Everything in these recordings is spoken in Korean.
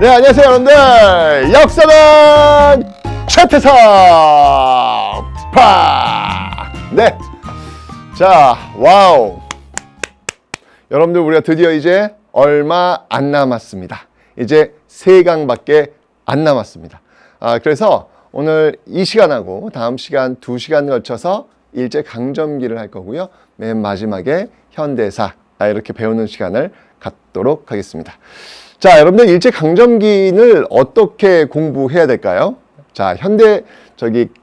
네, 안녕하세요, 여러분들. 역사는 최태성 파. 네, 자, 와우. 여러분들, 우리가 드디어 이제 얼마 안 남았습니다. 이제 3강밖에 안 남았습니다. 그래서 오늘 이 시간하고 다음 시간 2시간 걸쳐서 일제강점기를 할 거고요. 맨 마지막에 현대사 이렇게 배우는 시간을 갖도록 하겠습니다. 자, 여러분들 일제강점기를 어떻게 공부해야 될까요? 자,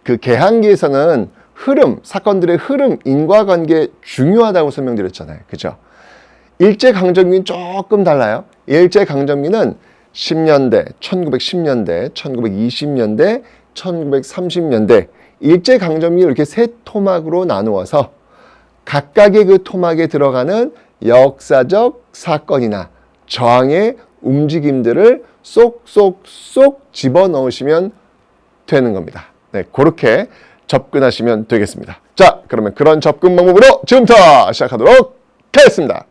그 개항기에서는 흐름, 사건들의 흐름, 인과관계 중요하다고 설명드렸잖아요. 그죠? 일제강점기는 조금 달라요. 일제강점기는 10년대, 1910년대, 1920년대, 1930년대 일제강점기를 이렇게 세 토막으로 나누어서 각각의 그 토막에 들어가는 역사적 사건이나 저항의 움직임들을 쏙쏙쏙 집어넣으시면 되는 겁니다. 네, 그렇게 접근하시면 되겠습니다. 자, 그러면 그런 접근 방법으로 지금부터 시작하도록 하겠습니다.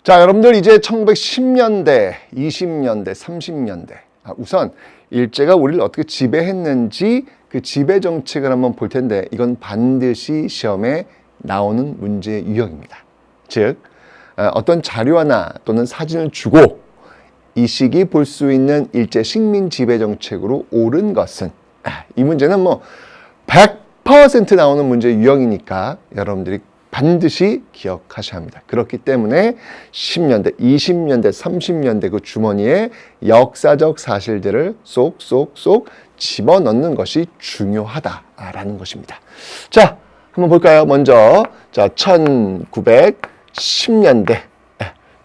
자, 여러분들 이제 1910년대, 20년대, 30년대 우선 일제가 우리를 어떻게 지배했는지 그 지배 정책을 한번 볼 텐데 이건 반드시 시험에 나오는 문제 유형입니다. 즉 어떤 자료 하나 또는 사진을 주고 이 시기 볼 수 있는 일제 식민 지배 정책으로 옳은 것은 이 문제는 뭐 100% 나오는 문제 유형이니까 여러분들이 반드시 기억하셔야 합니다. 그렇기 때문에 10년대, 20년대, 30년대 그 주머니에 역사적 사실들을 쏙쏙쏙 집어넣는 것이 중요하다라는 것입니다. 자, 한번 볼까요? 먼저 자 1910년대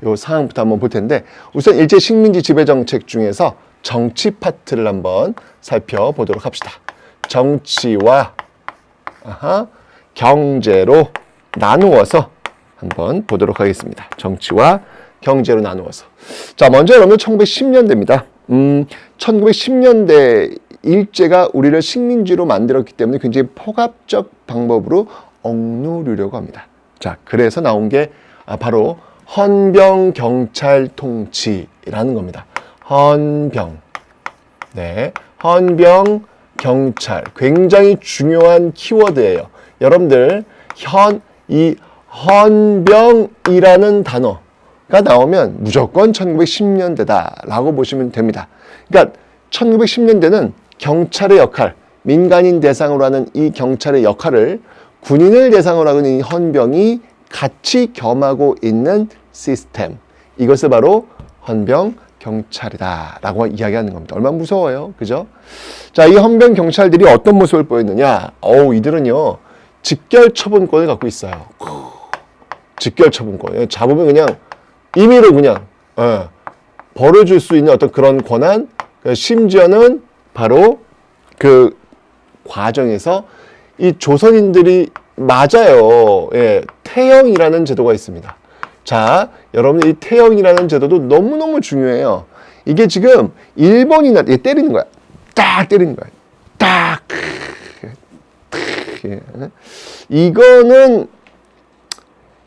요 상황부터 한번 볼 텐데 우선 일제 식민지 지배 정책 중에서 정치 파트를 한번 살펴보도록 합시다. 정치와 경제로 나누어서 한번 보도록 하겠습니다. 정치와 경제로 나누어서. 자, 먼저 여러분 1910년대입니다. 1910년대 일제가 우리를 식민지로 만들었기 때문에 굉장히 포괄적 방법으로 억누르려고 합니다. 자, 그래서 나온 게 바로 헌병 경찰 통치라는 겁니다. 헌병. 네. 헌병 경찰. 굉장히 중요한 키워드예요. 여러분들 이 헌병이라는 단어가 나오면 무조건 1910년대다라고 보시면 됩니다. 그러니까 1910년대는 경찰의 역할, 민간인 대상으로 하는 이 경찰의 역할을 군인을 대상으로 하는 이 헌병이 같이 겸하고 있는 시스템. 이것을 바로 헌병 경찰이다라고 이야기하는 겁니다. 얼마나 무서워요. 그죠? 자, 이 헌병 경찰들이 어떤 모습을 보였느냐? 이들은요. 직결 처분권을 갖고 있어요. 직결 처분권. 잡으면 그냥 임의로 그냥 벌어줄 수 있는 어떤 그런 권한, 심지어는 바로 그 과정에서 이 조선인들이 맞아요. 태형이라는 제도가 있습니다. 자, 여러분들 이 태형이라는 제도도 너무너무 중요해요. 이게 지금 일본이나 때리는 거야. 딱 때리는 거야. 딱. 이거는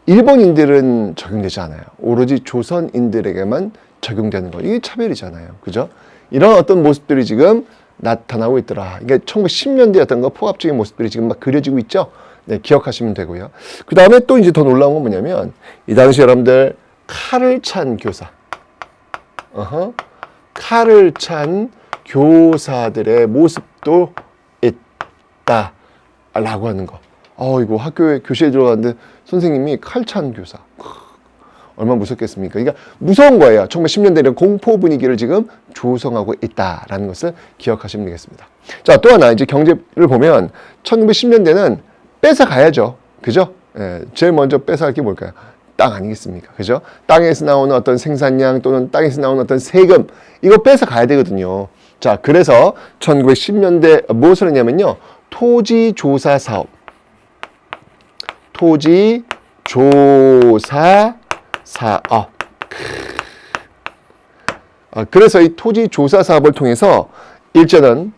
일본인들은 적용되지 않아요. 오로지 조선인들에게만 적용되는 거. 이게 차별이잖아요. 그죠? 이런 어떤 모습들이 지금 나타나고 있더라. 이게 1910년대 어떤 거 포괄적인 모습들이 지금 막 그려지고 있죠. 네, 기억하시면 되고요. 그 다음에 또 이제 더 놀라운 건 뭐냐면 이 당시 여러분들 칼을 찬 교사. 칼을 찬 교사들의 모습도 있다. 라고 하는 거. 이거 학교에 교실에 들어갔는데 선생님이 칼찬 교사. 얼마나 무섭겠습니까? 그러니까 무서운 거예요. 1910년대 이런 공포 분위기를 지금 조성하고 있다라는 것을 기억하시면 되겠습니다. 자, 또 하나 이제 경제를 보면 1910년대는 뺏어가야죠. 그죠? 제일 먼저 뺏어갈 게 뭘까요? 땅 아니겠습니까? 그죠? 땅에서 나오는 어떤 생산량 또는 땅에서 나오는 어떤 세금 이거 뺏어가야 되거든요. 자, 그래서 1910년대 무엇을 했냐면요. 토지조사 사업. 토지조사 사업. 그래서 이 토지조사 사업을 통해서 일제는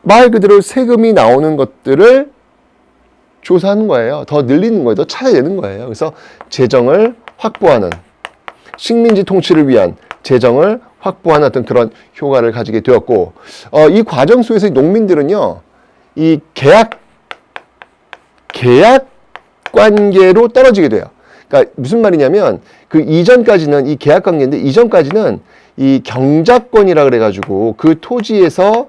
말 그대로 세금이 나오는 것들을 조사하는 거예요. 더 늘리는 거예요. 더 찾아내는 거예요. 그래서 재정을 확보하는, 식민지 통치를 위한 재정을 확보하는 어떤 그런 효과를 가지게 되었고, 이 과정 속에서 농민들은요, 이 계약 관계로 떨어지게 돼요. 그러니까 무슨 말이냐면, 그 이전까지는, 이 계약 관계인데, 이전까지는 이 경작권이라 그래가지고 그 토지에서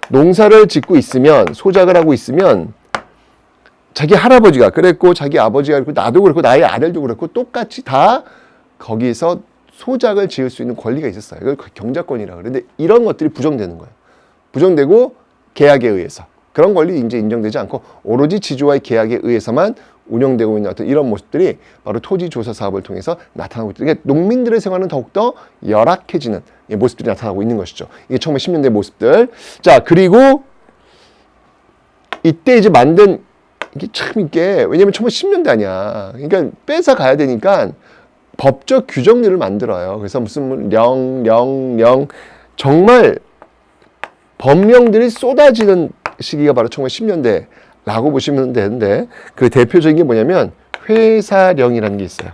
농사를 짓고 있으면, 소작을 하고 있으면, 자기 할아버지가 그랬고, 자기 아버지가 그랬고, 나도 그렇고, 나의 아들도 그렇고, 똑같이 다 거기서 소작을 지을 수 있는 권리가 있었어요. 이걸 경작권이라 그러는데, 이런 것들이 부정되는 거예요. 부정되고, 계약에 의해서. 그런 권리 이제 인정되지 않고, 오로지 지주와의 계약에 의해서만 운영되고 있는 어떤 이런 모습들이 바로 토지 조사 사업을 통해서 나타나고 있다. 그러니까 농민들의 생활은 더욱더 열악해지는 모습들이 나타나고 있는 것이죠. 이게 1910년대 모습들. 자, 그리고 이때 이제 만든 이게 참 이게, 왜냐면 1910년대 아니야. 그러니까 뺏어 가야 되니까 법적 규정들을 만들어요. 그래서 무슨 정말 법령들이 쏟아지는 시기가 바로 1910년대라고 보시면 되는데, 그 대표적인 게 뭐냐면 회사령이라는 게 있어요.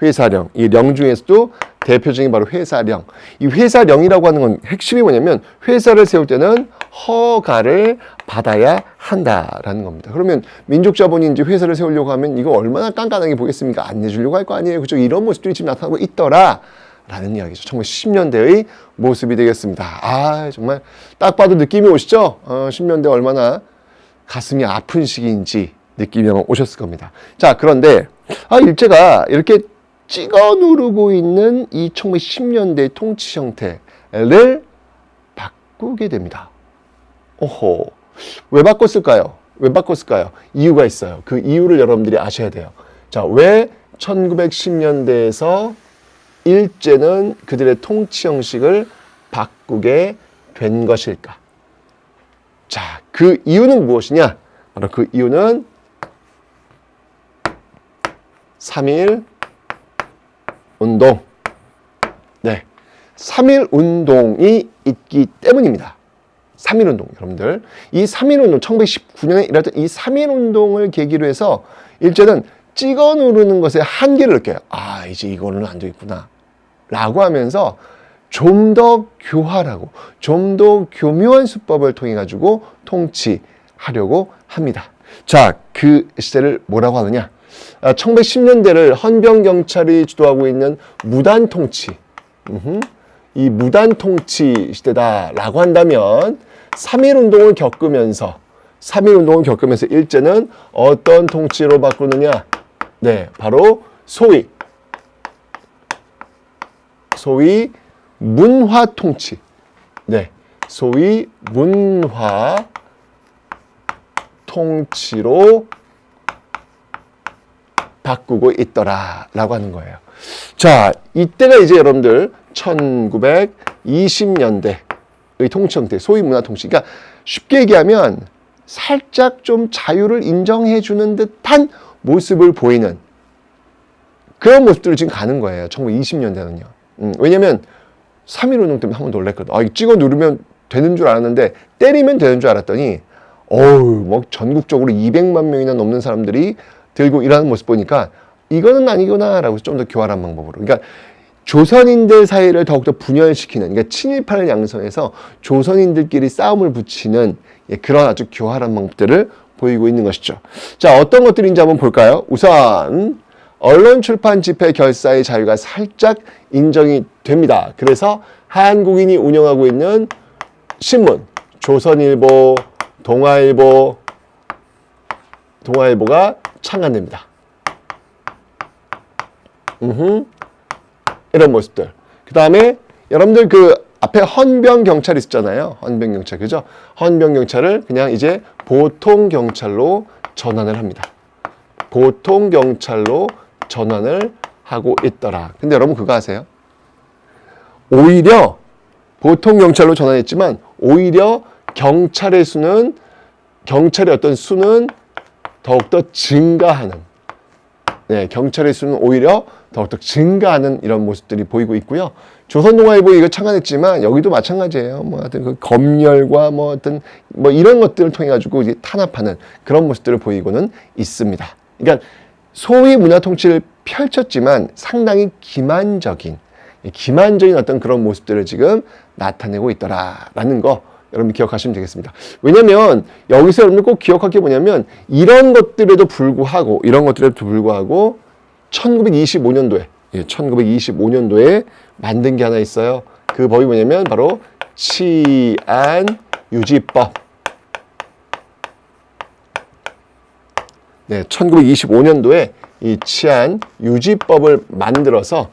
회사령. 이 령 중에서도 대표적인 바로 회사령. 이 회사령이라고 하는 건 핵심이 뭐냐면, 회사를 세울 때는 허가를 받아야 한다라는 겁니다. 그러면 민족자본이 이제 회사를 세우려고 하면 이거 얼마나 깐깐하게 보겠습니까? 안 내주려고 할 거 아니에요. 그죠? 이런 모습들이 지금 나타나고 있더라. 라는 이야기죠. 1910년대의 모습이 되겠습니다. 아, 정말 딱 봐도 느낌이 오시죠? 10년대 얼마나 가슴이 아픈 시기인지 느낌이 아마 오셨을 겁니다. 자, 그런데 일제가 이렇게 찍어 누르고 있는 이 1910년대 통치 형태를 바꾸게 됩니다. 오호, 왜 바꿨을까요? 왜 바꿨을까요? 이유가 있어요. 그 이유를 여러분들이 아셔야 돼요. 자, 왜 1910년대에서 일제는 그들의 통치 형식을 바꾸게 된 것일까? 자, 그 이유는 무엇이냐? 바로 그 이유는 3.1 운동. 네. 3.1 운동이 있기 때문입니다. 3.1 운동, 여러분들. 이 3.1 운동, 1919년에 일어났던 이 3.1 운동을 계기로 해서 일제는 찍어 누르는 것에 한계를 느껴요. 아, 이제 이거는 안 되겠구나. 라고 하면서 좀 더 교활하고 좀 더 교묘한 수법을 통해 가지고 통치하려고 합니다. 자, 그 시대를 뭐라고 하느냐? 1910년대를 헌병경찰이 주도하고 있는 무단통치. 이 무단통치 시대다라고 한다면 3.1 운동을 겪으면서 일제는 어떤 통치로 바꾸느냐? 네, 바로 소위 문화 통치. 네, 소위 문화 통치로 바꾸고 있더라라고 하는 거예요. 자, 이때가 이제 여러분들 1920년대의 통치 형태, 소위 문화 통치. 그러니까 쉽게 얘기하면 살짝 좀 자유를 인정해 주는 듯한 모습을 보이는 그런 모습들을 지금 가는 거예요. 1920년대는요. 왜냐면 3.1 운동 때문에 한번 놀랬거든. 이거 찍어 누르면 되는 줄 알았는데, 때리면 되는 줄 알았더니 뭐 전국적으로 200만 명이나 넘는 사람들이 들고 일하는 모습 보니까 이거는 아니구나 라고 좀 더 교활한 방법으로, 그러니까 조선인들 사이를 더욱더 분열시키는, 그러니까 친일파를 양성해서 조선인들끼리 싸움을 붙이는 그런 아주 교활한 방법들을 보이고 있는 것이죠. 자, 어떤 것들인지 한번 볼까요? 우선 언론, 출판, 집회, 결사의 자유가 살짝 인정이 됩니다. 그래서 한국인이 운영하고 있는 신문, 조선일보, 동아일보가 창간됩니다. 이런 모습들. 그 다음에 여러분들 그 앞에 헌병경찰 있었잖아요. 헌병경찰, 그죠? 헌병경찰을 그냥 이제 보통경찰로 전환을 합니다. 보통경찰로 전환을 하고 있더라. 근데 여러분 그거 아세요? 오히려 보통경찰로 전환했지만 오히려 경찰의 어떤 수는 더욱더 증가하는 네, 경찰의 수는 오히려 더욱더 증가하는 이런 모습들이 보이고 있고요. 조선동아일보 이거 창간했지만 여기도 마찬가지예요. 뭐 하여튼 그 검열과 뭐 어떤 뭐 이런 것들을 통해 가지고 이제 탄압하는 그런 모습들을 보이고는 있습니다. 그러니까 소위 문화 통치를 펼쳤지만 상당히 기만적인 어떤 그런 모습들을 지금 나타내고 있더라라는 거 여러분 기억하시면 되겠습니다. 왜냐면 여기서 여러분들 꼭 기억할 게 뭐냐면 이런 것들에도 불구하고 1925년도에 만든 게 하나 있어요. 그 법이 뭐냐면 바로 치안유지법. 네, 1925년도에 이 치안유지법을 만들어서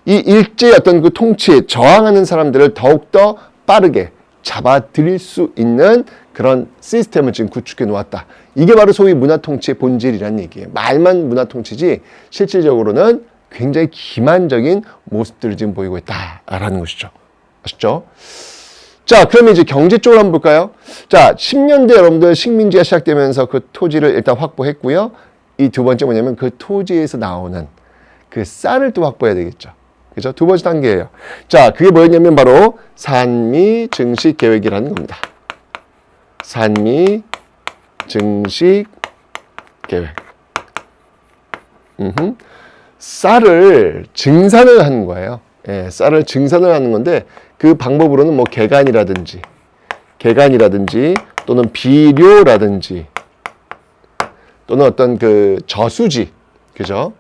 이 일제의 어떤 그 통치에 저항하는 사람들을 더욱더 빠르게 잡아들일 수 있는 그런 시스템을 지금 구축해 놓았다. 이게 바로 소위 문화통치의 본질이라는 얘기예요. 말만 문화통치지 실질적으로는 굉장히 기만적인 모습들을 지금 보이고 있다라는 것이죠. 아시죠? 자, 그러면 이제 경제 쪽으로 한번 볼까요? 자, 10년대 여러분들 식민지가 시작되면서 그 토지를 일단 확보했고요. 이 두 번째 뭐냐면 그 토지에서 나오는 그 쌀을 또 확보해야 되겠죠. 그죠? 두 번째 단계예요. 자, 그게 뭐였냐면 바로 산미 증식 계획이라는 겁니다. 산미 증식 계획. 쌀을 증산을 하는 거예요. 예, 쌀을 증산을 하는 건데 그 방법으로는 뭐 개간이라든지 또는 비료라든지 또는 어떤 그 저수지, 그죠?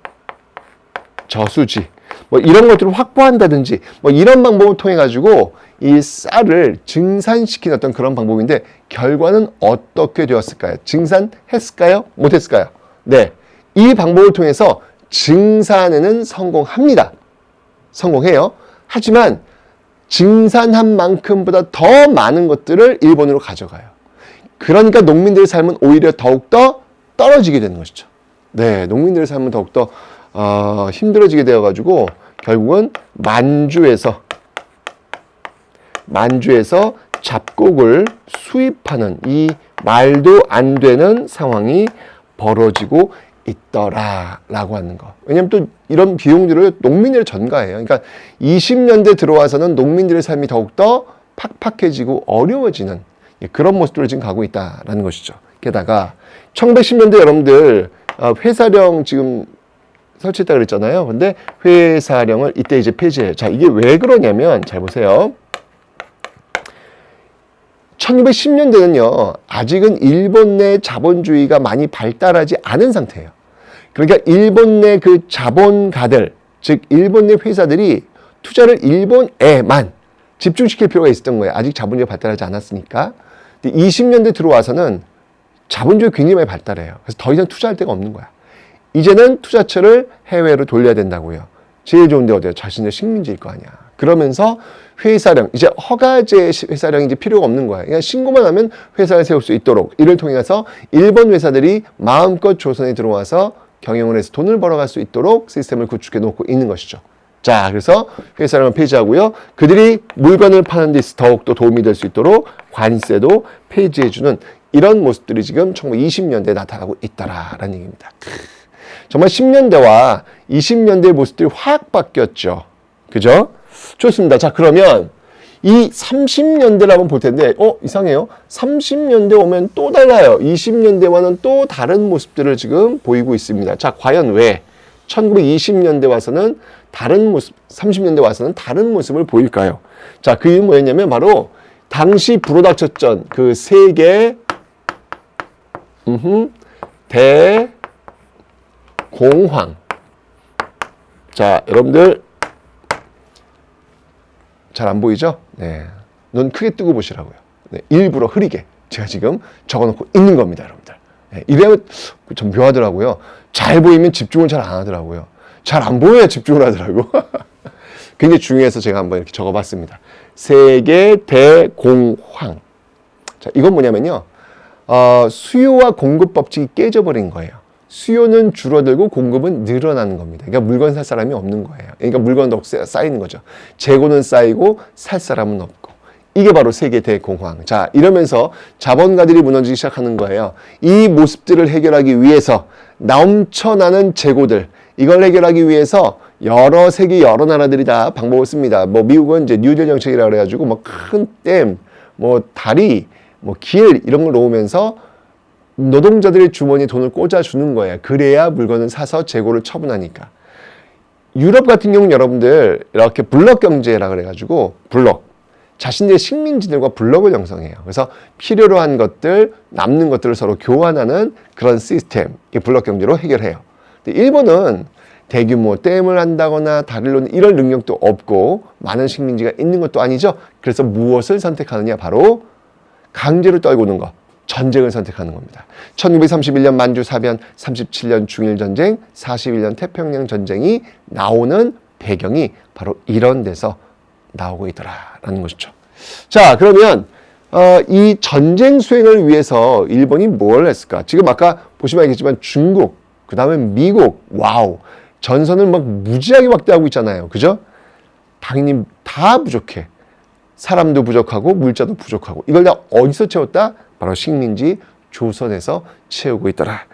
저수지. 뭐 이런 것들을 확보한다든지 뭐 이런 방법을 통해 가지고 이 쌀을 증산시키는 어떤 그런 방법인데 결과는 어떻게 되었을까요? 증산했을까요? 못했을까요? 네. 이 방법을 통해서 증산에는 성공합니다. 성공해요. 하지만 증산한 만큼보다 더 많은 것들을 일본으로 가져가요. 그러니까 농민들의 삶은 오히려 더욱더 떨어지게 되는 것이죠. 네, 농민들의 삶은 더욱더 힘들어지게 되어가지고 결국은 만주에서 잡곡을 수입하는 이 말도 안 되는 상황이 벌어지고 있더라라고 하는 거. 왜냐하면 또 이런 비용들을 농민들이 전가해요. 그러니까 20년대 들어와서는 농민들의 삶이 더욱더 팍팍해지고 어려워지는 그런 모습들을 지금 가고 있다라는 것이죠. 게다가 1910년대 여러분들 회사령 지금 설치했다 그랬잖아요. 근데 회사령을 이때 이제 폐지해요. 자, 이게 왜 그러냐면 잘 보세요. 1910년대는요, 아직은 일본 내 자본주의가 많이 발달하지 않은 상태예요. 그러니까 일본 내 그 자본가들, 즉 일본 내 회사들이 투자를 일본에만 집중시킬 필요가 있었던 거예요. 아직 자본주의가 발달하지 않았으니까. 근데 20년대 들어와서는 자본주의가 굉장히 많이 발달해요. 그래서 더 이상 투자할 데가 없는 거야. 이제는 투자처를 해외로 돌려야 된다고요. 제일 좋은 데 어디야? 자신의 식민지일 거 아니야. 그러면서 회사령, 이제 허가제 회사령이 이제 필요가 없는 거야. 그냥 신고만 하면 회사를 세울 수 있도록 이를 통해서 일본 회사들이 마음껏 조선에 들어와서 경영을 해서 돈을 벌어갈 수 있도록 시스템을 구축해 놓고 있는 것이죠. 자, 그래서 회사령을 폐지하고요. 그들이 물건을 파는 데 더욱더 도움이 될 수 있도록 관세도 폐지해주는 이런 모습들이 지금 1920년대에 나타나고 있다라는 얘기입니다. 정말 10년대와 20년대의 모습들이 확 바뀌었죠. 그죠? 좋습니다. 자, 그러면 이 30년대를 한번 볼 텐데, 이상해요. 30년대 오면 또 달라요. 20년대와는 또 다른 모습들을 지금 보이고 있습니다. 자, 과연 왜 1920년대 와서는 다른 모습, 30년대 와서는 다른 모습을 보일까요? 자, 그 이유는 뭐였냐면 바로 당시 불어닥쳤던 그 세계 대공황. 자, 여러분들 잘 안 보이죠? 네. 눈 크게 뜨고 보시라고요. 네. 일부러 흐리게 제가 지금 적어놓고 있는 겁니다, 여러분들. 네. 이래면 좀 묘하더라고요. 잘 보이면 집중을 잘 안 하더라고요. 잘 안 보여야 집중을 하더라고. 굉장히 중요해서 제가 한번 이렇게 적어봤습니다. 세계 대공황. 자, 이건 뭐냐면요. 수요와 공급 법칙이 깨져버린 거예요. 수요는 줄어들고 공급은 늘어나는 겁니다. 그러니까 물건 살 사람이 없는 거예요. 그러니까 물건도 쌓이는 거죠. 재고는 쌓이고 살 사람은 없고. 이게 바로 세계 대공황. 자, 이러면서 자본가들이 무너지기 시작하는 거예요. 이 모습들을 해결하기 위해서 넘쳐나는 재고들, 이걸 해결하기 위해서 여러 세계 여러 나라들이 다 방법을 씁니다. 뭐 미국은 이제 뉴딜 정책이라고 그래가지고 뭐 큰 댐, 뭐 다리, 뭐 길 이런 걸 놓으면서 노동자들의 주머니에 돈을 꽂아주는 거예요. 그래야 물건을 사서 재고를 처분하니까. 유럽 같은 경우는 여러분들 이렇게 블록 경제라 그래가지고 블록, 자신들의 식민지들과 블록을 형성해요. 그래서 필요로 한 것들, 남는 것들을 서로 교환하는 그런 시스템, 이 블록 경제로 해결해요. 근데 일본은 대규모 댐을 한다거나 다리를 놓는 이런 능력도 없고 많은 식민지가 있는 것도 아니죠. 그래서 무엇을 선택하느냐? 바로 강제로 떨구는 것, 전쟁을 선택하는 겁니다. 1931년 만주 사변, 37년 중일 전쟁, 41년 태평양 전쟁이 나오는 배경이 바로 이런 데서 나오고 있더라라는 것이죠. 자, 그러면 이 전쟁 수행을 위해서 일본이 뭘 했을까? 지금 아까 보시면 알겠지만 중국, 그 다음에 미국, 와우, 전선을 막 무지하게 확대하고 있잖아요. 그죠? 당연히 다 부족해. 사람도 부족하고 물자도 부족하고 이걸 다 어디서 채웠다? 바로 식민지 조선에서 채우고 있더라.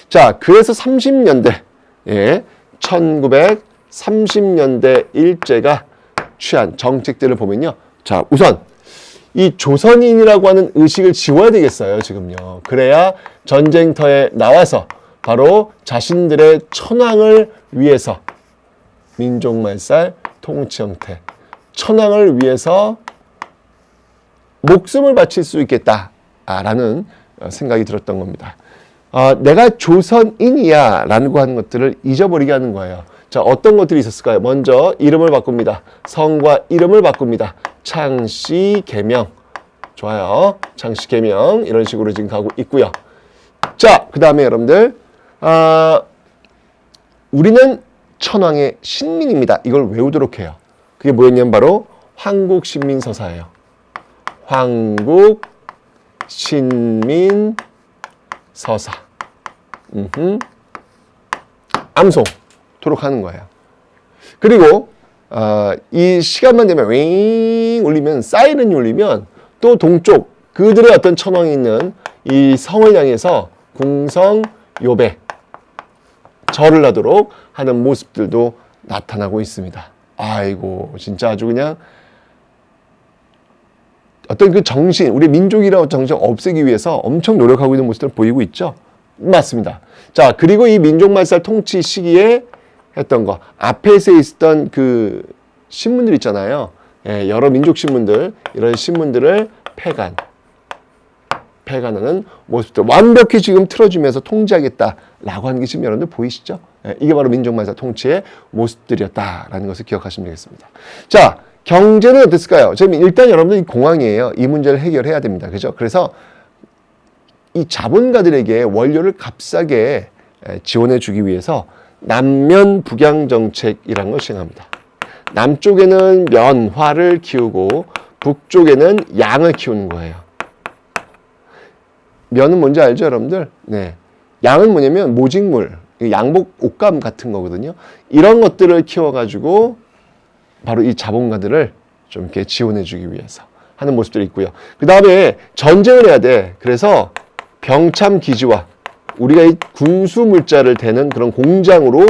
자, 그래서 30년대, 1930년대 일제가 취한 정책들을 보면요. 자, 우선 이 조선인이라고 하는 의식을 지워야 되겠어요, 지금요. 그래야 전쟁터에 나와서 바로 자신들의 천황을 위해서 민족말살 통치 형태, 천황을 위해서 목숨을 바칠 수 있겠다라는 생각이 들었던 겁니다. 내가 조선인이야 라고 하는 것들을 잊어버리게 하는 거예요. 자, 어떤 것들이 있었을까요? 먼저 이름을 바꿉니다. 성과 이름을 바꿉니다. 창씨 개명. 좋아요. 창씨 개명 이런 식으로 지금 가고 있고요. 자, 그 다음에 여러분들 우리는 천황의 신민입니다. 이걸 외우도록 해요. 그게 뭐였냐면 바로 황국신민서사예요. 황국신민서사. 암송토록 하는 거예요. 그리고 이 시간만 되면 윙 울리면, 사이렌이 울리면 또 동쪽 그들의 어떤 천왕이 있는 이 성을 향해서 궁성요배 절을 하도록 하는 모습들도 나타나고 있습니다. 아이고, 진짜 아주 그냥 어떤 그 정신, 우리 민족이라는 정신을 없애기 위해서 엄청 노력하고 있는 모습들을 보이고 있죠. 맞습니다. 자, 그리고 이 민족말살 통치 시기에 했던 거, 앞에서 있었던 그 신문들 있잖아요. 여러 민족 신문들, 이런 신문들을 폐간하는 모습들 완벽히 지금 틀어주면서 통제하겠다라고 하는 게 지금 여러분들 보이시죠? 이게 바로 민족말살 통치의 모습들이었다라는 것을 기억하시면 되겠습니다. 자, 경제는 어땠을까요? 지금 일단 여러분들 공황이에요. 이 문제를 해결해야 됩니다. 그죠? 그래서 이 자본가들에게 원료를 값싸게 지원해 주기 위해서 남면 북양 정책이라는 걸 시행합니다. 남쪽에는 면화를 키우고 북쪽에는 양을 키우는 거예요. 면은 뭔지 알죠, 여러분들? 네. 양은 뭐냐면 모직물, 양복 옷감 같은 거거든요. 이런 것들을 키워가지고 바로 이 자본가들을 좀 이렇게 지원해 주기 위해서 하는 모습들이 있고요. 그 다음에 전쟁을 해야 돼. 그래서 병참 기지화, 우리가 이 군수 물자를 대는 그런 공장으로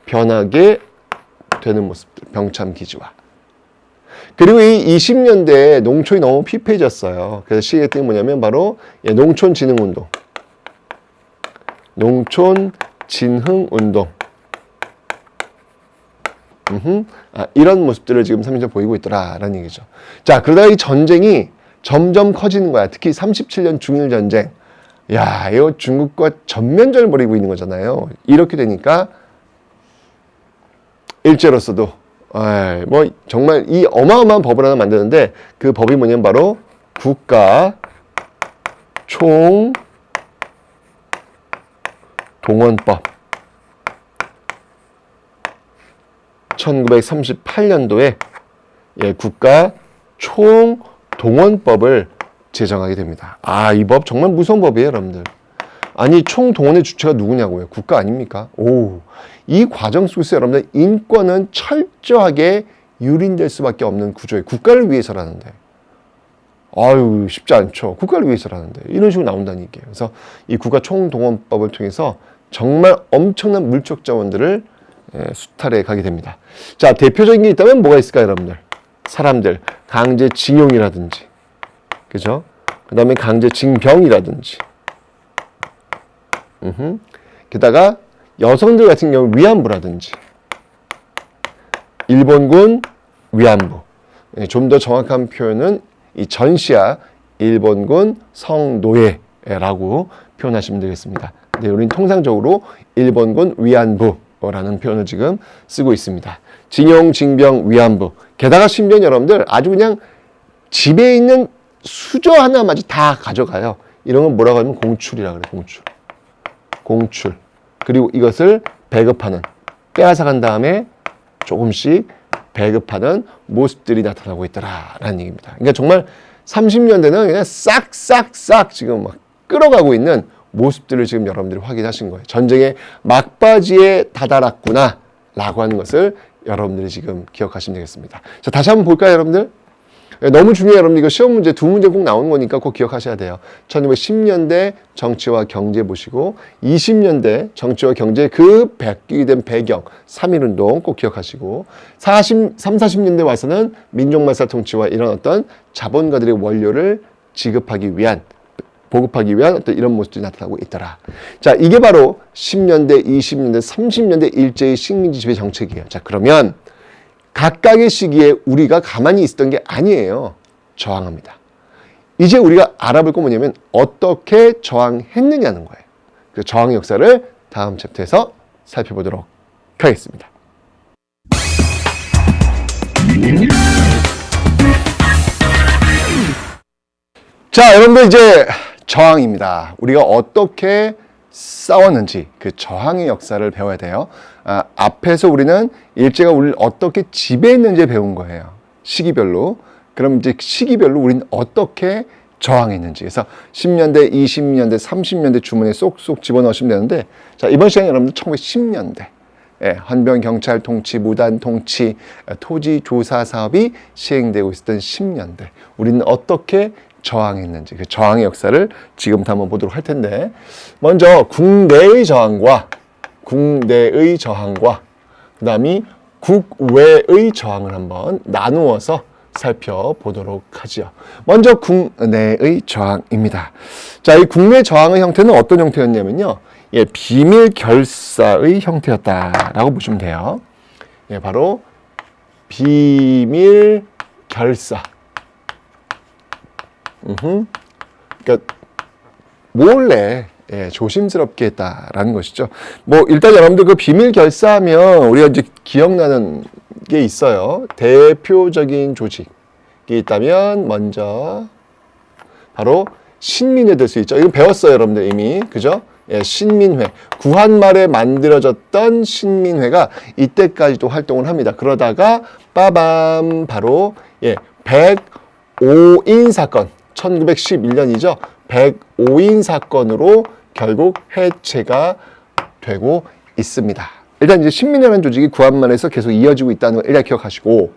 변하게 되는 모습들, 병참 기지화. 그리고 이 20년대에 농촌이 너무 피폐해졌어요. 그래서 시행했던 게 뭐냐면 바로 농촌진흥운동. 농촌진흥운동. 이런 모습들을 지금 30년 보이고 있더라라는 얘기죠. 자, 그러다가 이 전쟁이 점점 커지는 거야. 특히 37년 중일전쟁. 야, 이거 중국과 전면전을 벌이고 있는 거잖아요. 이렇게 되니까 일제로서도 뭐 정말 이 어마어마한 법을 하나 만드는데 그 법이 뭐냐면 바로 국가 총동원법. 1938년도에 국가 총동원법을 제정하게 됩니다. 이 법 정말 무서운 법이에요, 여러분들. 아니, 총동원의 주체가 누구냐고요? 국가 아닙니까? 이 과정 속에서 여러분들 인권은 철저하게 유린될 수밖에 없는 구조예요. 국가를 위해서라는데. 쉽지 않죠. 국가를 위해서라는데. 이런 식으로 나온다는 얘기예요. 그래서 이 국가 총동원법을 통해서 정말 엄청난 물적 자원들을 수탈에 가게 됩니다. 자, 대표적인 게 있다면 뭐가 있을까요, 여러분들? 사람들, 강제징용이라든지, 그죠? 그 다음에 강제징병이라든지, 게다가 여성들 같은 경우 위안부라든지, 일본군 위안부, 좀 더 정확한 표현은 이 전시아 일본군 성노예라고 표현하시면 되겠습니다. 근데 우리는 통상적으로 일본군 위안부라는 표현을 지금 쓰고 있습니다. 징용, 징병, 위안부. 게다가 심지어 여러분들 아주 그냥 집에 있는 수저 하나마저 다 가져가요. 이런 건 뭐라고 하면 공출이라고 그래요. 공출. 그리고 이것을 배급하는, 빼앗아간 다음에 조금씩 배급하는 모습들이 나타나고 있더라라는 얘기입니다. 그러니까 정말 30년대는 그냥 싹싹싹 지금 막 끌어가고 있는 모습들을 지금 여러분들이 확인하신 거예요. 전쟁의 막바지에 다다랐구나 라고 하는 것을 여러분들이 지금 기억하시면 되겠습니다. 자, 다시 한번 볼까요, 여러분들? 너무 중요해요, 여러분들. 이거 시험 문제 두 문제 꼭 나오는 거니까 꼭 기억하셔야 돼요. 1910년대 정치와 경제 보시고 20년대 정치와 경제 그 바뀌게 된 배경 3.1운동 꼭 기억하시고 40년대 와서는 민족말살 통치와 이런 어떤 자본가들의 원료를 지급하기 위한 보급하기 위한 어떤 이런 모습들이 나타나고 있더라. 자, 이게 바로 10년대, 20년대, 30년대 일제의 식민지 지배 정책이에요. 자, 그러면 각각의 시기에 우리가 가만히 있었던 게 아니에요. 저항합니다. 이제 우리가 알아볼 건 뭐냐면 어떻게 저항했느냐는 거예요. 그 저항의 역사를 다음 챕터에서 살펴보도록 하겠습니다. 자, 여러분들 이제 저항입니다. 우리가 어떻게 싸웠는지 그 저항의 역사를 배워야 돼요. 앞에서 우리는 일제가 우리를 어떻게 지배했는지 배운 거예요. 시기별로. 그럼 이제 시기별로 우리는 어떻게 저항했는지. 그래서 10년대, 20년대, 30년대 주문에 쏙쏙 집어넣으시면 되는데, 자, 이번 시간에 여러분들 1910년대. 헌병 경찰 통치, 무단 통치, 토지 조사 사업이 시행되고 있었던 10년대. 우리는 어떻게 저항했는지, 그 저항의 역사를 지금부터 한번 보도록 할 텐데, 먼저 국내의 저항과 그 다음에 국외의 저항을 한번 나누어서 살펴보도록 하죠. 먼저 국내의 저항입니다. 자, 이 국내 저항의 형태는 어떤 형태였냐면요, 비밀 결사의 형태였다라고 보시면 돼요. 바로 비밀 결사. 그러니까 몰래 조심스럽게 했다라는 것이죠. 뭐 일단 여러분들 그 비밀 결사하면 우리가 이제 기억나는 게 있어요. 대표적인 조직이 있다면 먼저 바로 신민회 될 수 있죠. 이거 배웠어요, 여러분들 이미. 그죠? 신민회. 구한말에 만들어졌던 신민회가 이때까지도 활동을 합니다. 그러다가 빠밤 바로 105인 사건. 1911년이죠. 105인 사건으로 결국 해체가 되고 있습니다. 일단 이제 신민회라는 조직이 구한말에서 계속 이어지고 있다는 걸 일단 기억하시고,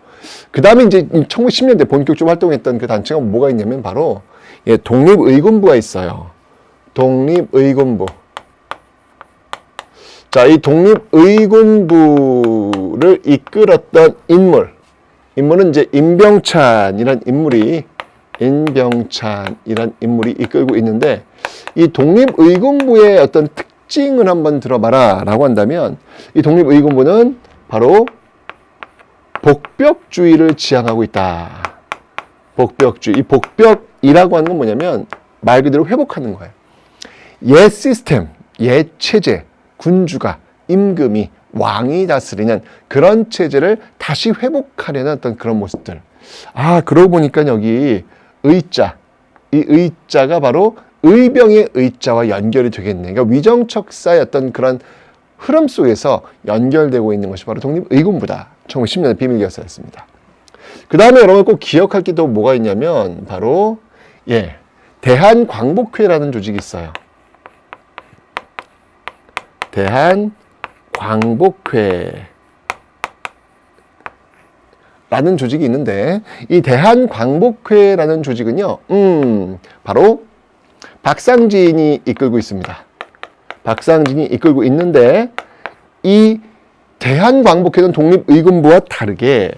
그 다음에 이제 1910년대 본격적으로 활동했던 그 단체가 뭐가 있냐면 바로 독립의군부가 있어요. 독립의군부. 자, 이 독립의군부를 이끌었던 인물은 이제 임병찬이란 인물이 이끌고 있는데, 이 독립의군부의 어떤 특징을 한번 들어봐라 라고 한다면, 이 독립의군부는 바로 복벽주의를 지향하고 있다. 복벽주의. 이 복벽이라고 하는 건 뭐냐면 말 그대로 회복하는 거예요. 옛 시스템, 옛 체제, 군주가, 임금이, 왕이 다스리는 그런 체제를 다시 회복하려는 어떤 그런 모습들. 그러고 보니까 여기 의자, 이 의자가 바로 의병의 의자와 연결이 되겠네. 그러니까 위정척사의 어떤 그런 흐름 속에서 연결되고 있는 것이 바로 독립의군부다. 1910년대 비밀결사였습니다. 그 다음에 여러분 꼭 기억할 게 또 뭐가 있냐면 바로 대한광복회라는 조직이 있어요. 대한광복회 라는 조직이 있는데, 이 대한광복회라는 조직은요, 바로 박상진이 이끌고 있습니다. 박상진이 이끌고 있는데, 이 대한광복회는 독립의군부와 다르게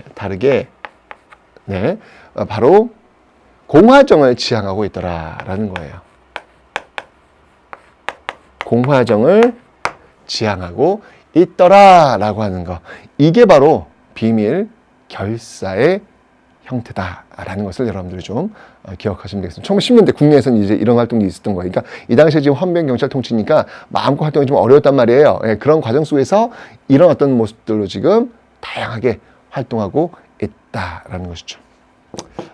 바로 공화정을 지향하고 있더라라는 거예요. 공화정을 지향하고 있더라라고 하는 거. 이게 바로 비밀 결사의 형태다라는 것을 여러분들이 좀 기억하시면 되겠습니다. 1910년대 국내에서는 이제 이런 활동이 있었던 거예요. 그러니까 이 당시에 지금 헌병 경찰 통치니까 마음껏 활동이 좀 어려웠단 말이에요. 그런 과정 속에서 이런 어떤 모습들로 지금 다양하게 활동하고 있다라는 것이죠.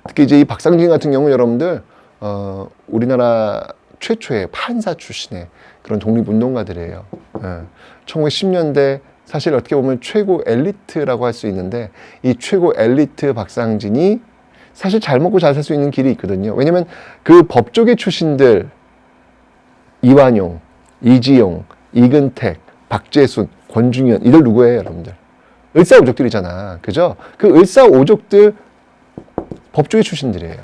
특히 이제 이 박상진 같은 경우 여러분들 우리나라 최초의 판사 출신의 그런 독립운동가들이에요. 1910년대 사실 어떻게 보면 최고 엘리트라고 할 수 있는데 이 최고 엘리트 박상진이 사실 잘 먹고 잘 살 수 있는 길이 있거든요. 왜냐면 그 법조계 출신들 이완용, 이지용, 이근택, 박재순, 권중현 이들 누구예요, 여러분들? 을사오족들이잖아. 그죠? 그 을사오족들 법조계 출신들이에요.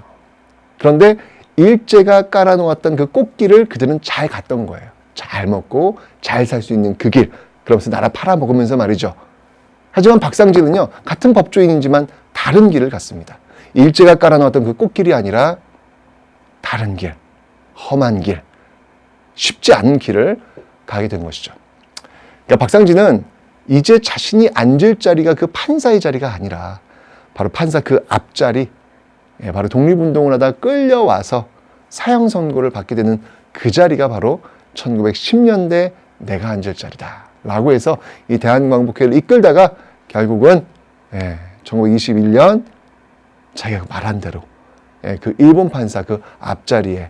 그런데 일제가 깔아놓았던 그 꽃길을 그들은 잘 갔던 거예요. 잘 먹고 잘 살 수 있는 그 길. 그러면서 나라 팔아먹으면서 말이죠. 하지만 박상진은요, 같은 법조인이지만 다른 길을 갔습니다. 일제가 깔아놓았던 그 꽃길이 아니라 다른 길, 험한 길, 쉽지 않은 길을 가게 된 것이죠. 그러니까 박상진은 이제 자신이 앉을 자리가 그 판사의 자리가 아니라 바로 판사 그 앞자리, 바로 독립운동을 하다 끌려와서 사형 선고를 받게 되는 그 자리가 바로 1910년대 내가 앉을 자리다 라고 해서 이 대한광복회를 이끌다가 결국은 1921년 자기가 말한 대로 그 일본 판사 그 앞자리에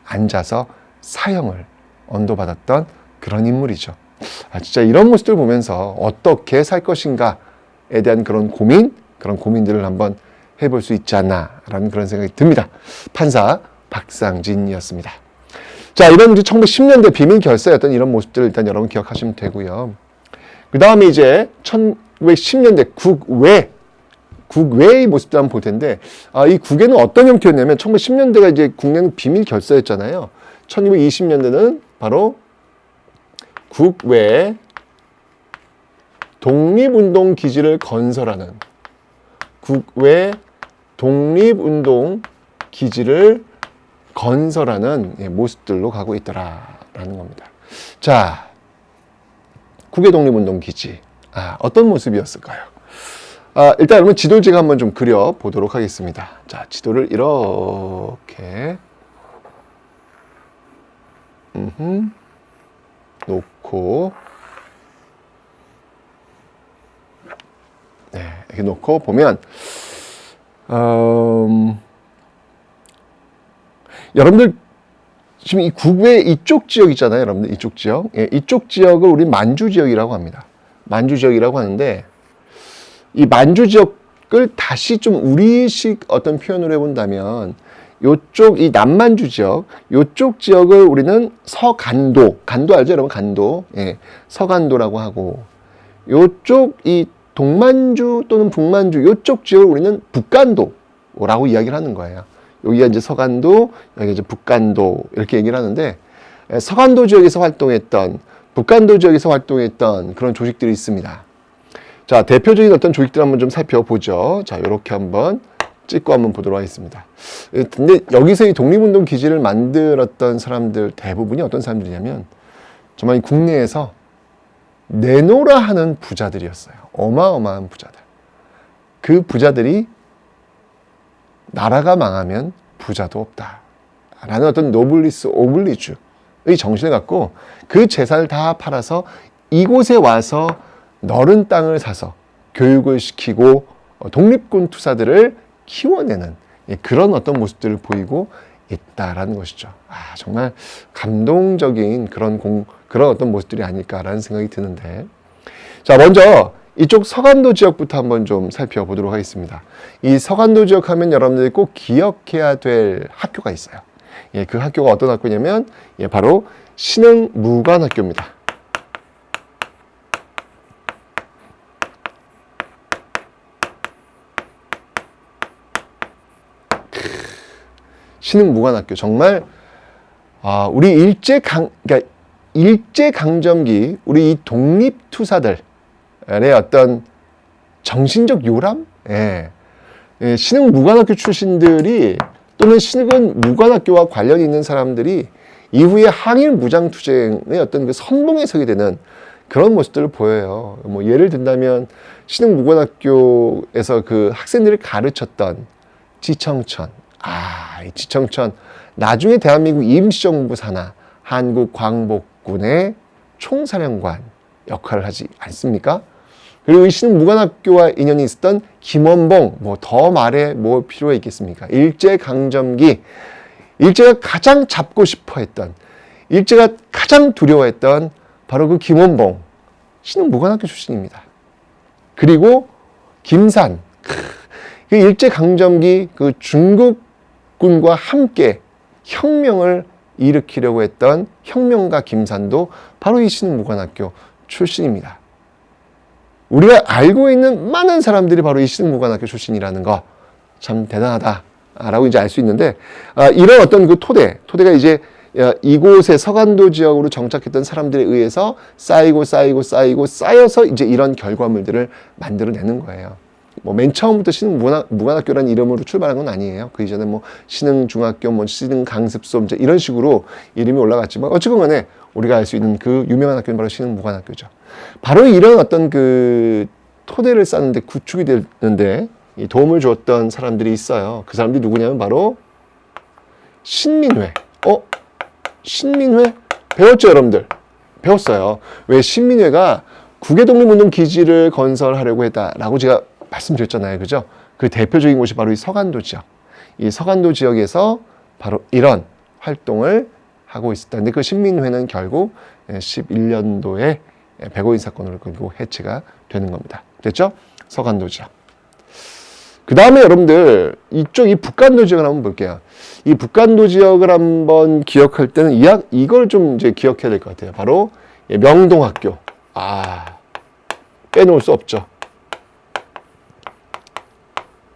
앉아서 사형을 언도받았던 그런 인물이죠. 진짜 이런 모습들 보면서 어떻게 살 것인가에 대한 그런 고민들을 한번 해볼 수 있지 않나라는 그런 생각이 듭니다. 판사 박상진이었습니다. 자, 이런 이제 1910년대 비밀 결사였던 이런 모습들을 일단 여러분 기억하시면 되고요. 그 다음에 이제 1910년대 국외의 모습들 한번 볼 텐데, 이 국외는 어떤 형태였냐면 1910년대가 이제 국내는 비밀 결사였잖아요. 1920년대는 바로 국외 독립운동 기지를 건설하는 국외 독립운동 기지를 건설하는 모습들로 가고 있더라라는 겁니다. 자, 국외 독립운동 기지 어떤 모습이었을까요? 일단 여러분 지도를 제가 한번 좀 그려 보도록 하겠습니다. 자, 지도를 이렇게 놓고 이렇게 놓고 보면 여러분들 지금 이 국외 이쪽 지역 있잖아요. 여러분들 이쪽 지역. 이쪽 지역을 우리 만주 지역이라고 합니다. 만주 지역이라고 하는데 이 만주 지역을 다시 좀 우리식 어떤 표현을 해본다면 요쪽 이 남만주 지역, 요쪽 지역을 우리는 서간도, 간도 알죠, 여러분? 간도, 서간도라고 하고, 요쪽 이 동만주 또는 북만주 요쪽 지역을 우리는 북간도라고 이야기를 하는 거예요. 여기가 이제 서간도, 여기가 이제 북간도 이렇게 얘기를 하는데 서간도 지역에서 활동했던, 북간도 지역에서 활동했던 그런 조직들이 있습니다. 자, 대표적인 어떤 조직들 한번 좀 살펴보죠. 자, 이렇게 한번 찍고 한번 보도록 하겠습니다. 근데 여기서 이 독립운동 기지를 만들었던 사람들 대부분이 어떤 사람들이냐면 정말 국내에서 내노라 하는 부자들이었어요. 어마어마한 부자들. 그 부자들이 나라가 망하면 부자도 없다 라는 어떤 노블리스 오블리주의 정신을 갖고 그 재산을 다 팔아서 이곳에 와서 넓은 땅을 사서 교육을 시키고 독립군 투사들을 키워내는 그런 어떤 모습들을 보이고 있다라는 것이죠. 정말 감동적인 그런 어떤 모습들이 아닐까라는 생각이 드는데, 자, 먼저 이쪽 서간도 지역부터 한번 좀 살펴보도록 하겠습니다. 이 서간도 지역 하면 여러분들이 꼭 기억해야 될 학교가 있어요. 그 학교가 어떤 학교냐면 바로 신흥무관학교입니다. 신흥무관학교 정말 우리 그러니까 일제강점기 우리 이 독립투사들 어떤 정신적 요람? 예. 예, 신흥 무관학교 출신들이 또는 신흥 무관학교와 관련이 있는 사람들이 이후에 항일 무장투쟁의 어떤 그 선봉에 서게 되는 그런 모습들을 보여요. 뭐 예를 든다면 신흥 무관학교에서 그 학생들을 가르쳤던 지청천. 이 지청천. 나중에 대한민국 임시정부 산하 한국광복군의 총사령관 역할을 하지 않습니까? 그리고 이 신흥 무관학교와 인연이 있었던 김원봉, 뭐 더 말해 뭐 필요가 있겠습니까? 일제강점기, 일제가 가장 잡고 싶어 했던, 일제가 가장 두려워했던 바로 그 김원봉, 신흥 무관학교 출신입니다. 그리고 김산, 그 일제강점기 그 중국군과 함께 혁명을 일으키려고 했던 혁명가 김산도 바로 이 신흥 무관학교 출신입니다. 우리가 알고 있는 많은 사람들이 바로 이 신흥 무관학교 출신이라는 거 참 대단하다라고 이제 알 수 있는데, 이런 어떤 그 토대가 이제 이곳의 서간도 지역으로 정착했던 사람들에 의해서 쌓여서 이제 이런 결과물들을 만들어내는 거예요. 뭐 맨 처음부터 신흥 무관학교라는 이름으로 출발한 건 아니에요. 그 이전에 뭐 신흥 중학교, 뭐 신흥 강습소 이제 이런 식으로 이름이 올라갔지만 어쨌건 간에 우리가 알 수 있는 그 유명한 학교는 바로 신흥 무관학교죠. 바로 이런 어떤 그 토대를 쌓는데 구축이 되는데 이 도움을 주었던 사람들이 있어요. 그 사람들이 누구냐면 바로 신민회. 신민회? 배웠죠, 여러분들? 배웠어요. 왜 신민회가 국외독립운동 기지를 건설하려고 했다라고 제가 말씀드렸잖아요. 그죠? 그 대표적인 곳이 바로 이 서간도 지역. 이 서간도 지역에서 바로 이런 활동을 하고 있었다는데 그 신민회는 결국 11년도에 백오인 사건으로 결국 해체가 되는 겁니다. 됐죠? 서간도 지역. 그 다음에 여러분들 이쪽 이 북간도 지역을 한번 볼게요. 이 북간도 지역을 한번 기억할 때는 이걸 좀 이제 기억해야 될 것 같아요. 바로 명동학교. 빼놓을 수 없죠.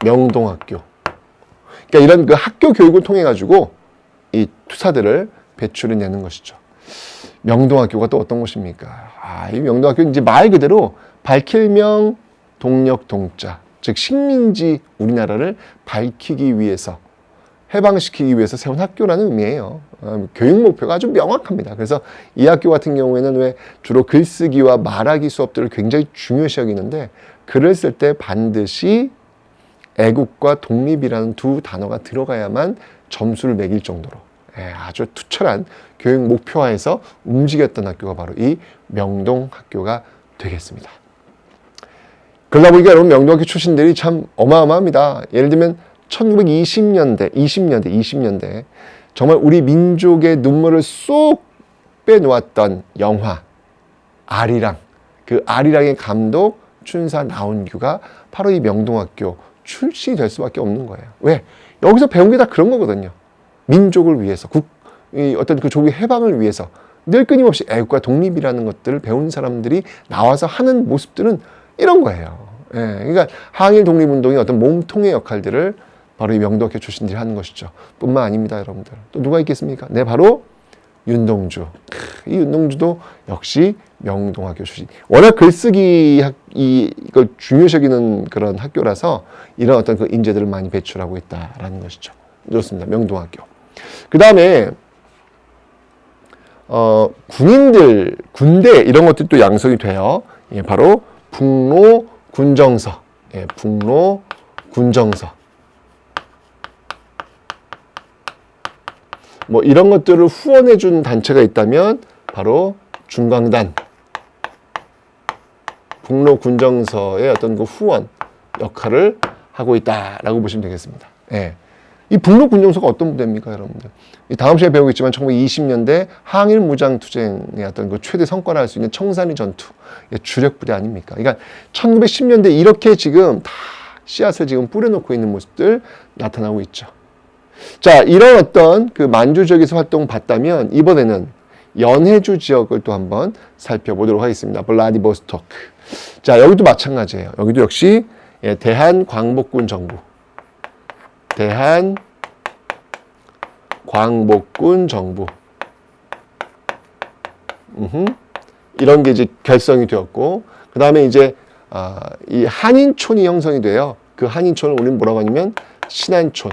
명동학교. 그러니까 이런 그 학교 교육을 통해 가지고 이 투사들을 배출해내는 것이죠. 명동학교가 또 어떤 곳입니까? 이 명동학교는 이제 말 그대로 밝힐명 동력 동자. 즉 식민지 우리나라를 밝히기 위해서 해방시키기 위해서 세운 학교라는 의미예요. 교육 목표가 아주 명확합니다. 그래서 이 학교 같은 경우에는 왜 주로 글쓰기와 말하기 수업들을 굉장히 중요시 여기는데 글을 쓸 때 반드시 애국과 독립이라는 두 단어가 들어가야만 점수를 매길 정도로 아주 투철한 교육 목표화해서 움직였던 학교가 바로 이 명동학교가 되겠습니다. 그러다 보니까 여러분 명동학교 출신들이 참 어마어마합니다. 예를 들면 1920년대 정말 우리 민족의 눈물을 쏙 빼놓았던 영화 아리랑, 그 아리랑의 감독 춘사 나온규가 바로 이 명동학교 출신이 될 수밖에 없는 거예요. 왜? 여기서 배운 게 다 그런 거거든요. 민족을 위해서, 어떤 그 조국의 해방을 위해서 늘 끊임없이 애국과 독립이라는 것들을 배운 사람들이 나와서 하는 모습들은 이런 거예요. 그러니까 항일 독립운동의 어떤 몸통의 역할들을 바로 이 명동학교 출신들이 하는 것이죠. 뿐만 아닙니다, 여러분들. 또 누가 있겠습니까? 네, 바로 윤동주. 이 윤동주도 역시 명동학교 출신. 워낙 글쓰기 이걸 중요시 여기는 그런 학교라서 이런 어떤 그 인재들을 많이 배출하고 있다라는 것이죠. 좋습니다. 명동학교. 그 다음에 군인들, 군대 이런 것들이 또 양성이 돼요. 바로 북로 군정서. 북로 군정서. 뭐 이런 것들을 후원해 준 단체가 있다면 바로 중광단. 북로 군정서의 어떤 그 후원 역할을 하고 있다라고 보시면 되겠습니다. 이 북로 군정서가 어떤 부대입니까, 여러분들? 다음 시간에 배우겠지만 1920년대 항일 무장투쟁의 어떤 그 최대 성과를 할 수 있는 청산리 전투 주력 부대 아닙니까? 그러니까 1910년대 이렇게 지금 다 씨앗을 지금 뿌려놓고 있는 모습들 나타나고 있죠. 자, 이런 어떤 그 만주 지역에서 활동 봤다면 이번에는 연해주 지역을 또 한번 살펴보도록 하겠습니다. 블라디보스토크. 자, 여기도 마찬가지예요. 여기도 역시 대한광복군 정부. 대한광복군 정부. 이런 게 이제 결성이 되었고, 그 다음에 이제 이 한인촌이 형성이 돼요. 그 한인촌을 우리는 뭐라고 하냐면 신한촌.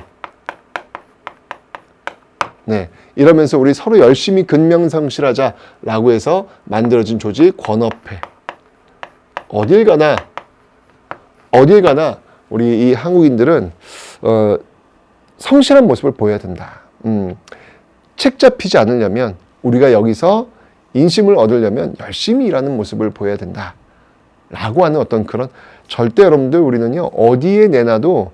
네, 이러면서 우리 서로 열심히 근명성실하자라고 해서 만들어진 조직 권업회. 어딜 가나 우리 이 한국인들은 성실한 모습을 보여야 된다. 책 잡히지 않으려면 우리가 여기서 인심을 얻으려면 열심히 일하는 모습을 보여야 된다. 라고 하는 어떤 그런 절대 여러분들 우리는요 어디에 내놔도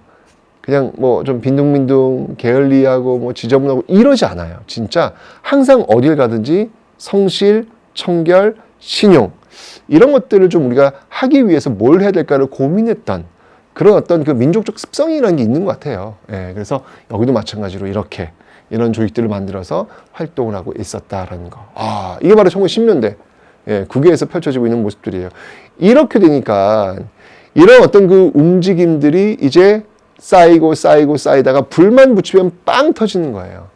그냥 뭐 좀 빈둥빈둥 게을리하고 뭐 지저분하고 이러지 않아요. 진짜 항상 어딜 가든지 성실, 청결, 신용 이런 것들을 좀 우리가 하기 위해서 뭘 해야 될까를 고민했던 그런 어떤 그 민족적 습성이라는 게 있는 것 같아요. 예, 그래서 여기도 마찬가지로 이렇게 이런 조직들을 만들어서 활동을 하고 있었다라는 거. 이게 바로 1910년대 예, 국외에서 펼쳐지고 있는 모습들이에요. 이렇게 되니까 이런 어떤 그 움직임들이 이제 쌓이다가 불만 붙이면 빵 터지는 거예요.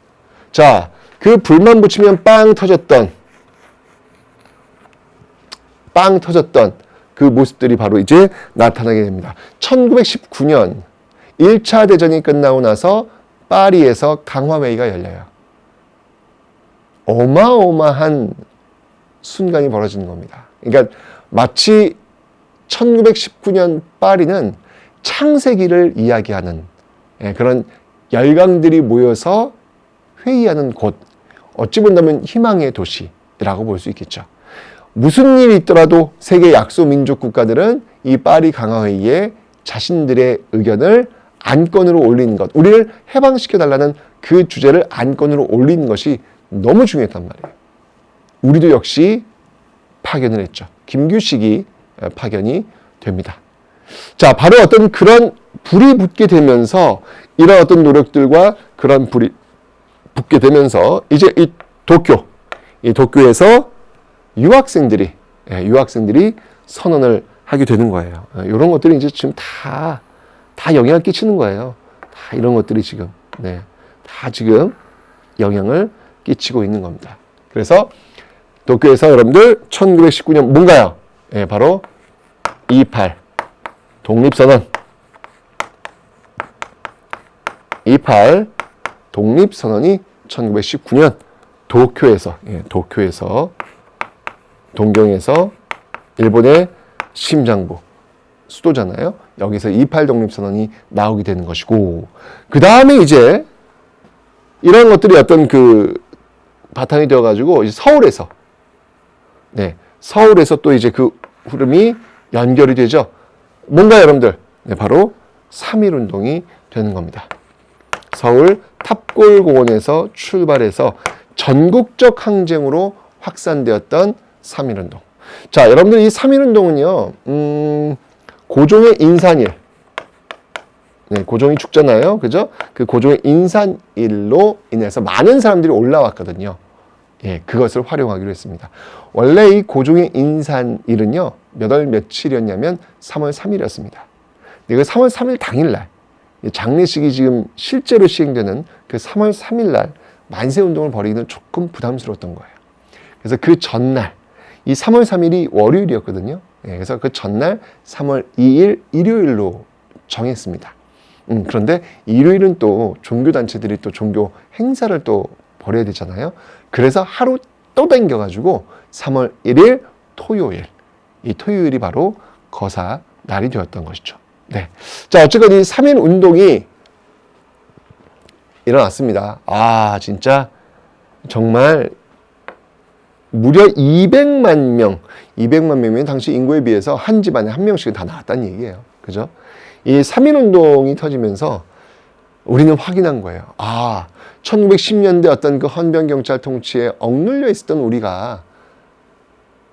자, 그 불만 붙이면 빵 터졌던 그 모습들이 바로 이제 나타나게 됩니다. 1919년 1차 대전이 끝나고 나서 파리에서 강화회의가 열려요. 어마어마한 순간이 벌어지는 겁니다. 그러니까 마치 1919년 파리는 창세기를 이야기하는 그런 열강들이 모여서 회의하는 곳, 어찌 본다면 희망의 도시라고 볼 수 있겠죠. 무슨 일이 있더라도 세계 약소민족 국가들은 이 파리 강화회의에 자신들의 의견을 안건으로 올리는 것, 우리를 해방시켜달라는 그 주제를 안건으로 올리는 것이 너무 중요했단 말이에요. 우리도 역시 파견을 했죠. 김규식이 파견이 됩니다. 자, 바로 어떤 그런 불이 붙게 되면서 이런 어떤 노력들과 그런 불이 붙게 되면서 이제 이 도쿄에서 유학생들이 선언을 하게 되는 거예요. 이런 것들이 이제 지금 다 영향을 끼치는 거예요. 다 이런 것들이 지금, 다 지금 영향을 끼치고 있는 겁니다. 그래서 도쿄에서 여러분들 1919년 뭔가요? 바로 28 독립선언. 28 독립선언이 1919년 도쿄에서 동경에서 일본의 심장부 수도잖아요. 여기서 28 독립선언이 나오게 되는 것이고, 그 다음에 이제 이런 것들이 어떤 그 바탕이 되어가지고 이제 서울에서 또 이제 그 흐름이 연결이 되죠. 뭔가 여러분들 바로 3.1운동이 되는 겁니다. 서울 탑골공원에서 출발해서 전국적 항쟁으로 확산되었던 3.1운동. 자, 여러분들 이 3.1운동은요, 고종의 인산일. 고종이 죽잖아요. 그죠? 그 고종의 인산일로 인해서 많은 사람들이 올라왔거든요. 그것을 활용하기로 했습니다. 원래 이 고종의 인산일은요, 몇 월 며칠이었냐면 3월 3일이었습니다. 그 3월 3일 당일날, 장례식이 지금 실제로 시행되는 그 3월 3일날 만세운동을 벌이기는 조금 부담스러웠던 거예요. 그래서 그 전날, 이 3월 3일이 월요일이었거든요. 그래서 그 전날 3월 2일 일요일로 정했습니다. 그런데 일요일은 또 종교단체들이 또 종교 행사를 또 벌여야 되잖아요. 그래서 하루 또 당겨가지고 3월 1일 토요일, 이 토요일이 바로 거사 날이 되었던 것이죠. 네. 자, 어쨌건 이 3.1 운동이 일어났습니다. 진짜 정말 무려 200만 명이면 당시 인구에 비해서 한 집안에 한 명씩은 다 나왔다는 얘기예요. 그죠? 이 3.1 운동이 터지면서 우리는 확인한 거예요. 1910년대 어떤 그 헌병경찰 통치에 억눌려 있었던 우리가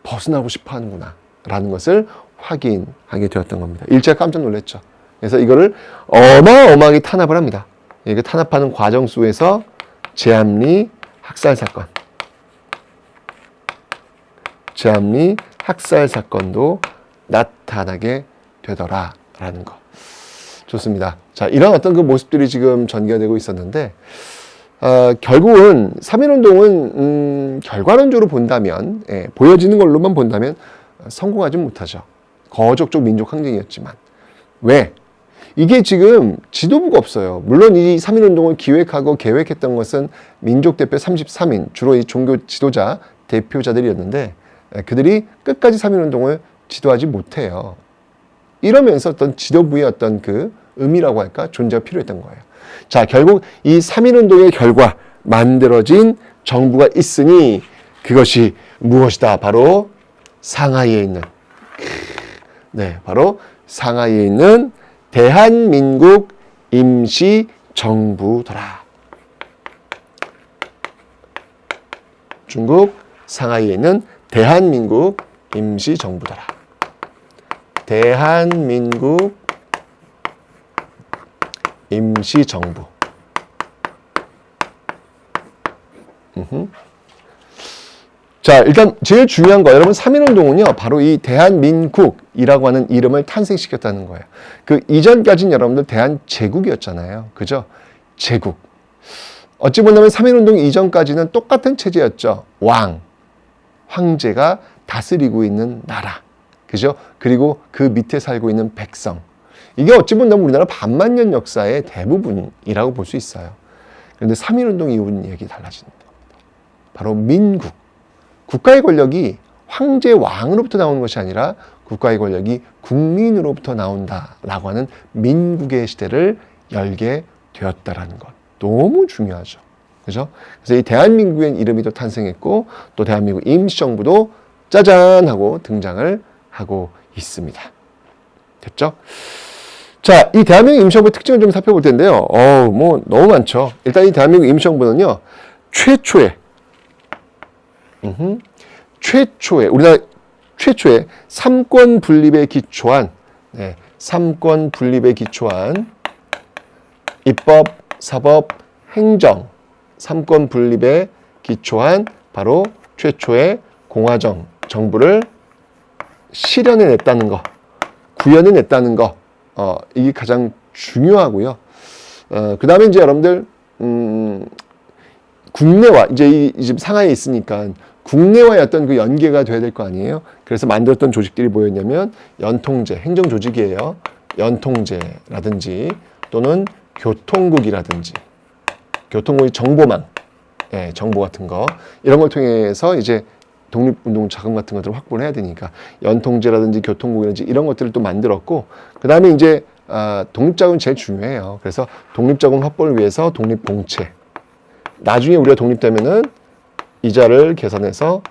벗어나고 싶어 하는구나 라는 것을 확인하게 되었던 겁니다. 일제가 깜짝 놀랐죠. 그래서 이거를 어마어마하게 탄압을 합니다. 이게 탄압하는 과정 속에서 제암리 학살 사건도 나타나게 되더라라는 거. 좋습니다. 자, 이런 어떤 그 모습들이 지금 전개가 되고 있었는데, 결국은 3.1운동은 결과론적으로 본다면, 보여지는 걸로만 본다면 성공하지 못하죠. 거족적 민족 항쟁이었지만 왜? 이게 지금 지도부가 없어요. 물론 이 3.1운동을 기획하고 계획했던 것은 민족대표 33인, 주로 이 종교 지도자, 대표자들이었는데 그들이 끝까지 3.1운동을 지도하지 못해요. 이러면서 어떤 지도부의 어떤 그 의미라고 할까? 존재가 필요했던 거예요. 자, 결국 이 3.1운동의 결과 만들어진 정부가 있으니 그것이 무엇이다? 바로 상하이에 있는, 바로 상하이에 있는 대한민국 임시정부더라. 중국 상하이에 있는 대한민국 임시정부더라. 대한민국 임시정부. 자, 일단 제일 중요한 거, 여러분 3.1운동은요 바로 이 대한민국이라고 하는 이름을 탄생시켰다는 거예요. 그 이전까지는 여러분들 대한제국이었잖아요. 그죠? 제국. 어찌 보면 3.1운동 이전까지는 똑같은 체제였죠. 황제가 다스리고 있는 나라. 그죠? 그리고 그 밑에 살고 있는 백성. 이게 어찌 보면 우리나라 반만년 역사의 대부분이라고 볼 수 있어요. 그런데 3.1운동 이후는 얘기 달라지는 겁니다. 바로 민국. 국가의 권력이 황제 왕으로부터 나오는 것이 아니라 국가의 권력이 국민으로부터 나온다라고 하는 민국의 시대를 열게 되었다라는 것. 너무 중요하죠. 그죠? 그래서 이 대한민국의 이름이 또 탄생했고 또 대한민국 임시정부도 짜잔 하고 등장을 하고 있습니다. 됐죠? 자, 이 대한민국 임시정부의 특징을 좀 살펴볼 텐데요. 뭐 너무 많죠. 일단 이 대한민국 임시정부는요. 우리나라 최초의 삼권 분립에 기초한 삼권 분립에 기초한 입법, 사법, 행정 삼권 분립에 기초한 바로 최초의 공화정 정부를 실현해냈다는 거, 구현해냈다는 거, 이게 가장 중요하고요. 그 다음에 이제 여러분들 국내와 이제 지금 상하이에 있으니까 국내와의 어떤 그 연계가 돼야 될 거 아니에요. 그래서 만들었던 조직들이 뭐였냐면 연통제, 행정 조직이에요. 연통제라든지 또는 교통국이라든지 교통국이 정보망, 정보 같은 거 이런 걸 통해서 이제 독립운동 자금 같은 것들을 확보를 해야 되니까 연통제라든지 교통국이라든지 이런 것들을 또 만들었고 그 다음에 이제 독립자금이 제일 중요해요. 그래서 독립자금 확보를 위해서 독립공채. 나중에 우리가 독립되면은 이자를 계산해서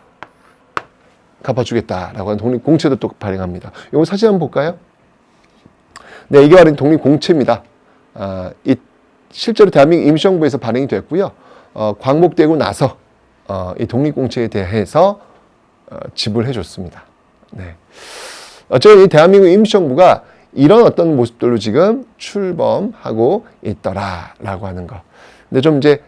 갚아주겠다라고 하는 독립공채도 또 발행합니다. 이거 사진 한번 볼까요? 네, 이게 바로 독립공채입니다. 실제로 대한민국 임시정부에서 발행이 됐고요. 광복되고 나서 이 독립공채에 대해서 지불해 줬습니다. 네. 어쨌든 이 대한민국 임시정부가 이런 어떤 모습들로 지금 출범하고 있더라라고 하는 거. 근데 좀 이제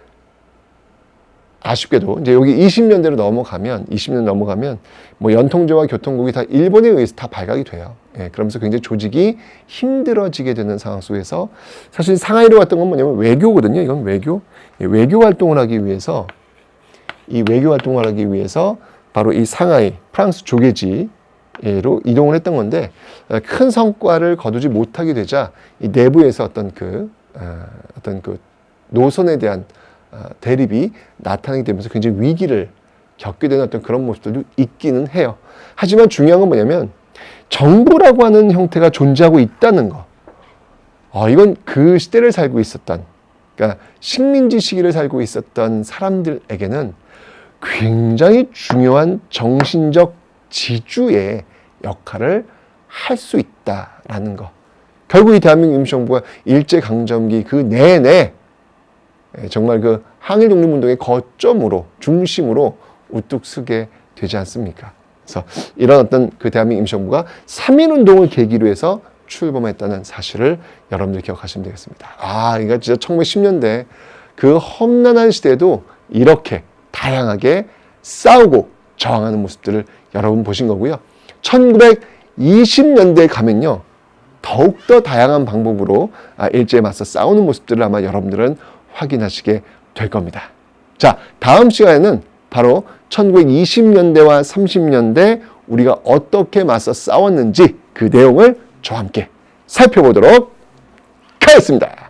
아쉽게도 이제 여기 20년대로 넘어가면 뭐 연통제와 교통국이 다 일본에 의해서 다 발각이 돼요. 그러면서 굉장히 조직이 힘들어지게 되는 상황 속에서 사실 상하이로 갔던 건 뭐냐면 외교거든요. 이건 외교 활동을 하기 위해서 바로 이 상하이 프랑스 조계지로 이동을 했던 건데 큰 성과를 거두지 못하게 되자 이 내부에서 어떤 그 노선에 대한 대립이 나타나게 되면서 굉장히 위기를 겪게 되는 어떤 그런 모습들도 있기는 해요. 하지만 중요한 건 뭐냐면 정부라고 하는 형태가 존재하고 있다는 거. 이건 그 시대를 살고 있었던, 그러니까 식민지 시기를 살고 있었던 사람들에게는 굉장히 중요한 정신적 지주의 역할을 할 수 있다라는 거. 결국 이 대한민국 임시정부가 일제강점기 그 내내 정말 그 항일 독립운동의 거점으로 중심으로 우뚝 서게 되지 않습니까? 그래서 이런 어떤 그 대한민국 임시정부가 3.1운동을 계기로 해서 출범했다는 사실을 여러분들 기억하시면 되겠습니다. 그러니까 진짜 1910년대 그 험난한 시대에도 이렇게 다양하게 싸우고 저항하는 모습들을 여러분 보신 거고요. 1920년대에 가면요. 더욱더 다양한 방법으로 일제에 맞서 싸우는 모습들을 아마 여러분들은 확인하시게 될 겁니다. 자, 다음 시간에는 바로 1920년대와 30년대 우리가 어떻게 맞서 싸웠는지 그 내용을 저와 함께 살펴보도록 하겠습니다.